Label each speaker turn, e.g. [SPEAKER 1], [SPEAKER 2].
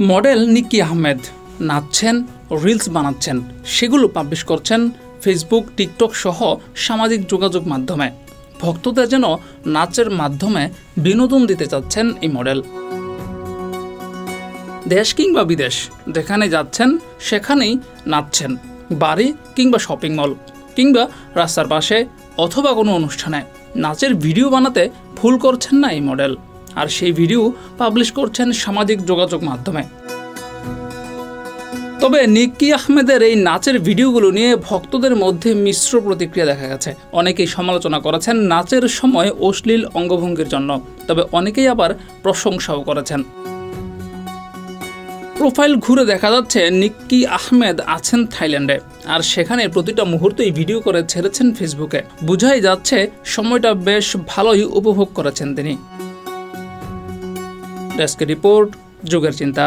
[SPEAKER 1] Model নিকি Ahmed নাচছেন, reels বানাচ্ছেন, সেগুলো publish করছেন ফেসবুক, টিকটক সহ সামাজিক যোগাযোগ মাধ্যমে। ভক্তদের যেন নাচের মাধ্যমে বিনোদন দিতে চাচ্ছেন এই মডেল। দেশ কিংবা বিদেশ যেখানে যাচ্ছেন সেখানেই নাচছেন, বাড়ি কিংবা শপিং মল কিংবা রাস্তার পাশে অথবা কোনো অনুষ্ঠানে নাচের ভিডিও বানাতে ভুল করছেন না এই মডেল, আর সেই ভিডিও পাবলিশ করছেন সামাজিক যোগাযোগ মাধ্যমে। তবে নিকি আহমেদের এই নাচের ভিডিওগুলো নিয়ে ভক্তদের মধ্যে মিশ্র প্রতিক্রিয়া দেখা গেছে। অনেকেই সমালোচনা করেছেন নাচের সময় অশ্লীল অঙ্গভঙ্গির জন্য, তবে অনেকেই আবার প্রশংসাও করেছেন। প্রোফাইল ঘুরে দেখা যাচ্ছে নিকি আহমেদ আছেন থাইল্যান্ডে, আর সেখানে প্রতিটা মুহূর্তেই ভিডিও করে ছেড়েছেন ফেসবুকে। বোঝাই যাচ্ছে সময়টা বেশ ভালোই উপভোগ করেছেন তিনি। ডেস্ক রিপোর্ট, যুগের চিন্তা।